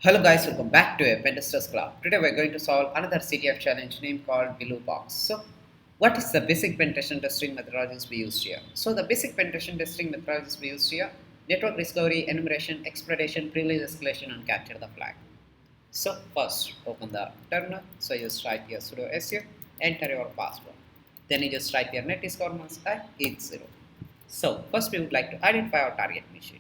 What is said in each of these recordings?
Hello guys, welcome back to a Pentesters Club. Today we're going to solve another CTF challenge named called Billu Box. So, what is the basic penetration testing methodologies we used here? So, the basic penetration testing methodologies we used here: network discovery, enumeration, exploitation, privilege escalation, and capture the flag. So, first open the terminal. So, you just type here sudo su, enter your password. Then you just type your net discover mask is 0. So, first we would like to identify our target machine.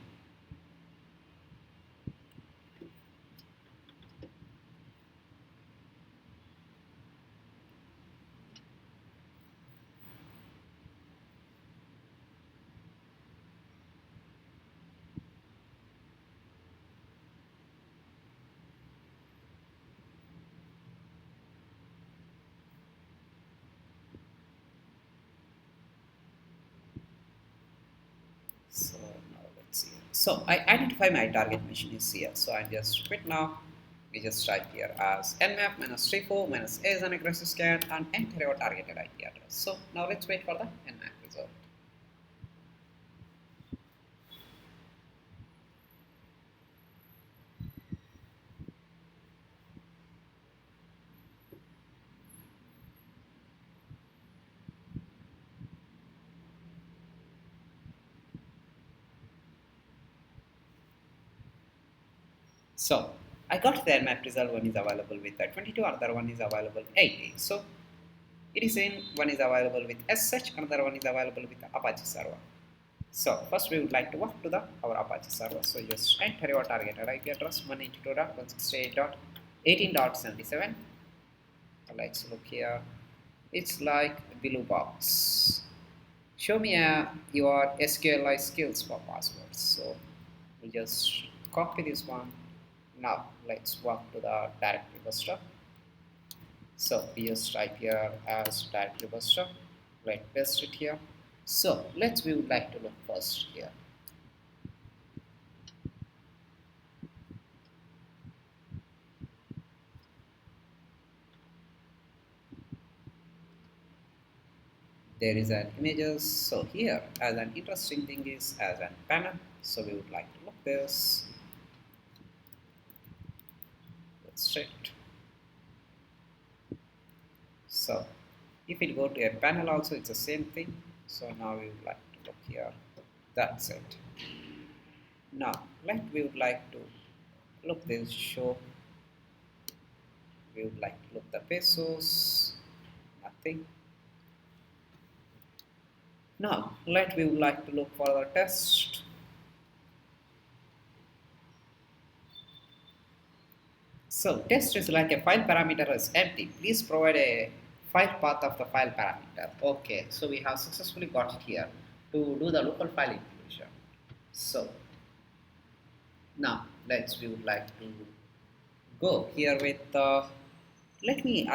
So now let's see. So I identify my target machine is here. So I just quit now. We just type here as nmap minus 34 minus a is an aggressive scan and enter your targeted IP address. So now let's wait for the nmap result. So I got the nmap result. One is available with 22, another one is available 80. So it is in one is available with SH, another one is available with Apache server. So first we would like to walk to the our Apache server. So just enter your targeted IP address 192.168.18.77. Let's look here. It's like Billu Box. Show me your SQLi skills for passwords. So we just copy this one. Now let's walk to the directory buster. So we just type here as directory buster. Let's paste it here. So we would like to look first here. There is an images. So here as an interesting thing is as an panel. So we would like to look this. Let's check. So if it go to a panel also, it's the same thing. So now we would like to look here. That's it. Now we would like to look this show. We would like to look the pesos. Nothing. Now we would like to look for the test. So test is like a file parameter is empty. Please provide a file path of the file parameter. Okay, so we have successfully got it here to do the local file inclusion. So now we would like to go here with I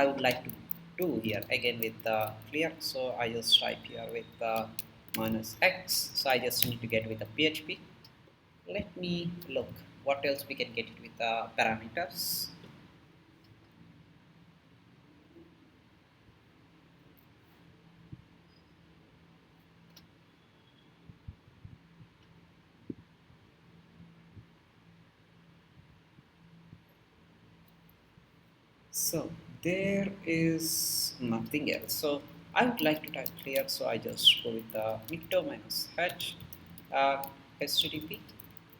would like to do here again with the clear. So I just type here with minus x. So I just need to get with the PHP. Let me look what else we can get it with the parameters. So there is nothing else. So I would like to type clear. So I just go with the Nikto minus h HTTP.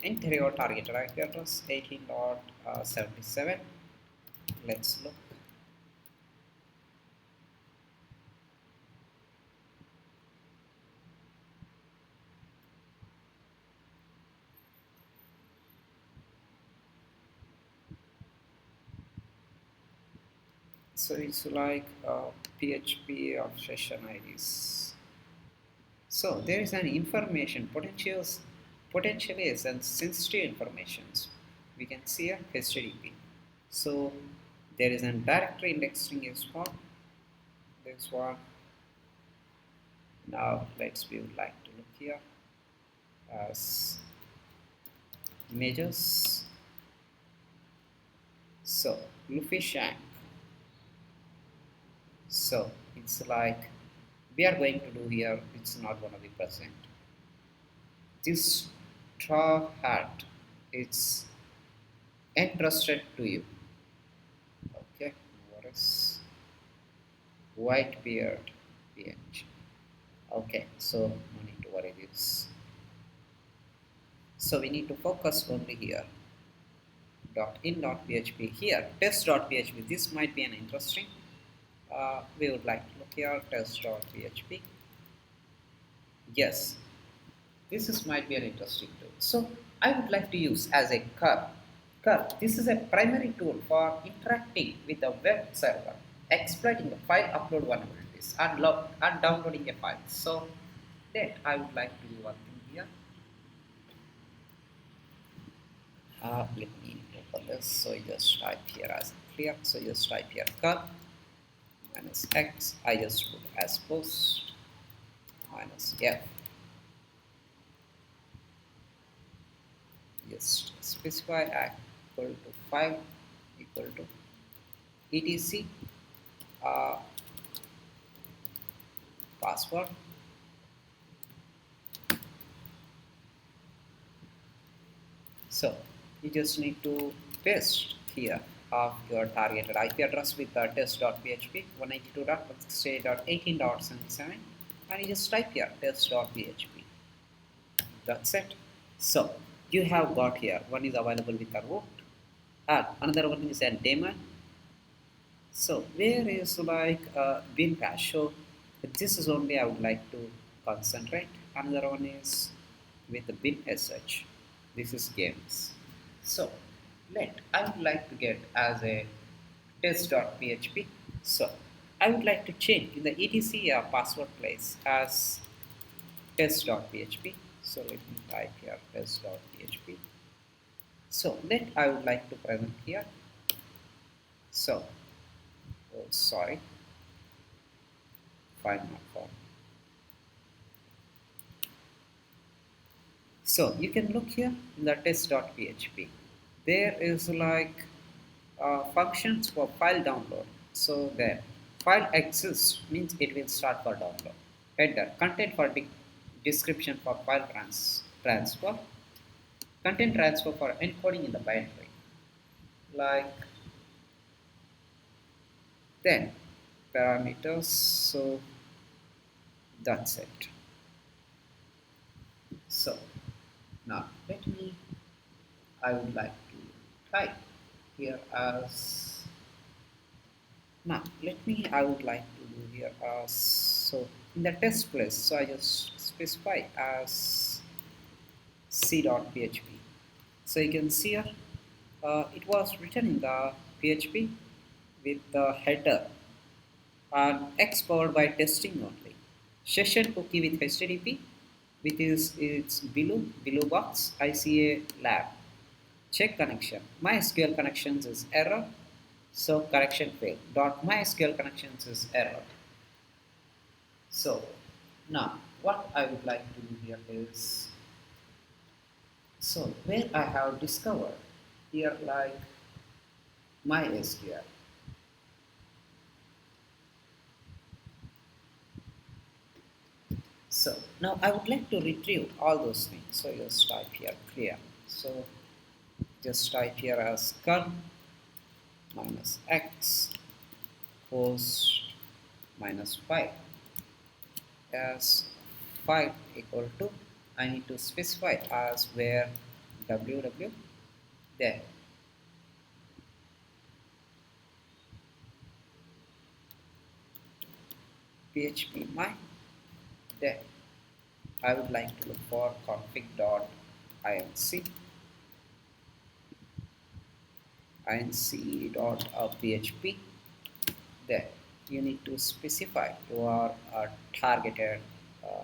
Enter your target IP address 18.77. Let's look. So it's like PHP of session IDs. So there is an information potentially is and sensitive informations. We can see a HTTP. So there is a directory indexing is for this one. Now we would like to look here as images. So Luffy Shank. So it's like we are going to do here, it's not going to be present. This straw hat, it's entrusted to you. Okay, what is white beard png? Okay, so no need to worry this. So we need to focus only here. .in.php here, test.php. This might be an interesting. We would like to look here test.php. Yes, this is might be an interesting tool. So I would like to use as a curve. Curve. This is a primary tool for interacting with the web server, exploiting the file upload vulnerabilities and downloading a file. So that I would like to do one thing here. Let me open this. So you just type here as clear. So you just type here curve minus x. I just put as post minus f. Just specify equal to 5 equal to etc uh, password. So you just need to paste here of your targeted IP address with the test.php 192.168.18.77 and you just type here test.php. That's it. So you have got here one is available with the root and another one is a daemon. So where is like bin cache? So this is only I would like to concentrate. Another one is with the bin sh. This is games. So let I would like to get as a test.php. So I would like to change in the etc password place as test.php. So let me type here test.php. So let I would like to present here. So oh, sorry, file not found. So you can look here in the test.php. There is like functions for file download. So there file exists means it will start for download. Header content for description for file transfer. Content transfer for encoding in the binary. Like then parameters. So that's it. So now let me I would like to type here as now let me I would like to do here as so in the test place so I just specify as c.php. So you can see here it was written in the PHP with the header and X powered by testing only. Session cookie with HTTP with its Billu Box ICA lab. Check connection. MySQL connections is error. So correction failed. .mysql connections is error. So now what I would like to do here is so where I have discovered here like MySQL. So now I would like to retrieve all those things. So just type here clear. So just type here as curl minus x post minus 5 as 5 equal to I need to specify as where ww there php my there I would like to look for config.inc inc.php there you need to specify your targeted uh,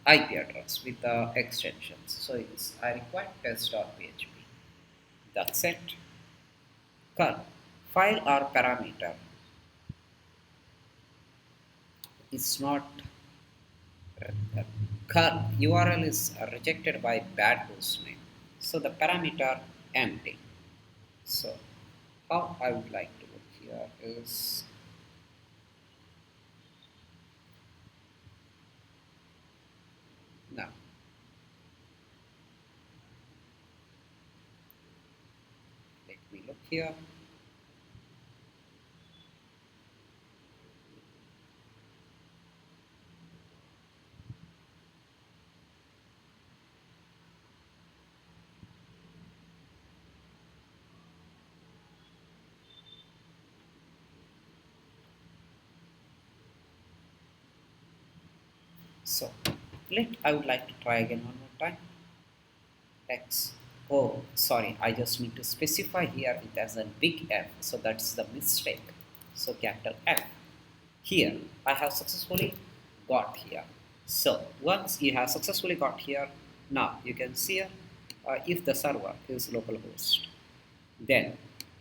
IP address with the extensions. So yes, I require test.php. That's it. Curl file or parameter is not curl URL is rejected by bad host name. So the parameter empty. So how I would like to look here is now here. So I would like to try again one more time. X. Oh, sorry, I just need to specify here it as a big F, so that's the mistake. So capital F. Here, I have successfully got here. So once you have successfully got here, now you can see here, if the server is localhost, then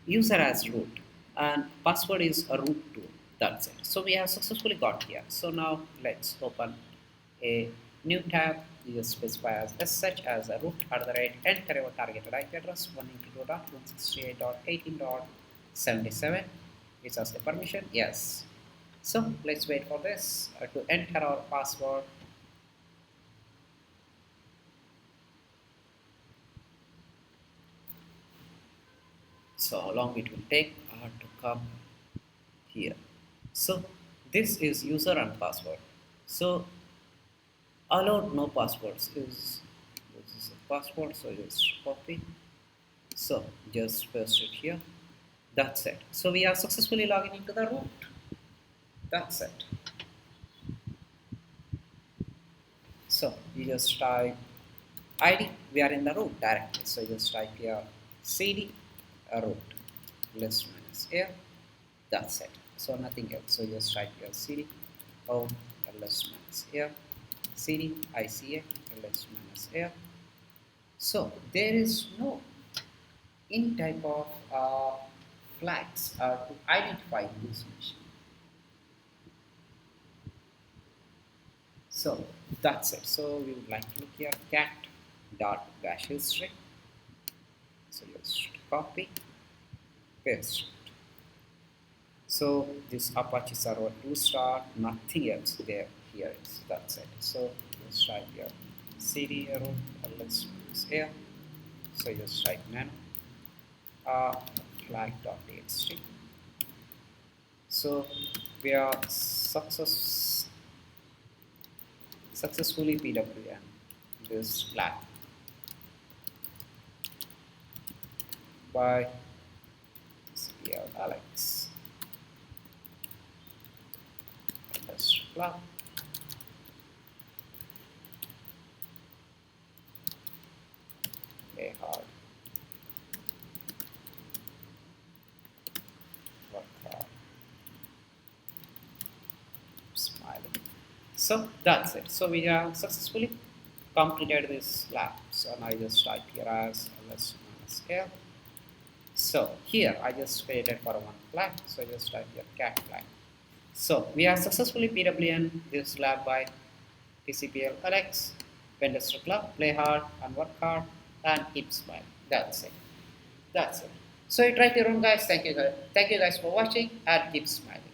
user as root and password is a root 2. That's it. So we have successfully got here. So now let's open a new tab. You just specify as such as a root enter our targeted IP address 192.168.18.77. It's as a permission. Yes. So let's wait for this to enter our password. So how long it will take to come here. So this is user and password. So allowed no passwords is this is a password. So just copy. So just paste it here. That's it. So we are successfully logging into the root. That's it. So you just type ID. We are in the root directly. So you just type here cd root list minus a. That's it. So nothing else. So just type here cd home list minus a cd ica list minus a. So there is no any type of flags to identify this machine. So that's it. So we would like to look here cat dot bash history. So just copy, paste. So this Apache server 2 star, nothing else there here is. That's it. So let's type here cd root ls here. So just type nano flag.txt. So we are successfully PWM this flag by Alex. Let's flag. Play hard. Work hard. Smiling. So that's it. So we have successfully completed this lab. So now I just type here as ls minus l. So here I just created for one flag. So I just type here cat flag. So we have successfully PWM this lab by TCPL Alex, pentester club, play hard and work hard and keep smiling. That's it. That's it. So you try to run guys. Thank you guys for watching and keep smiling.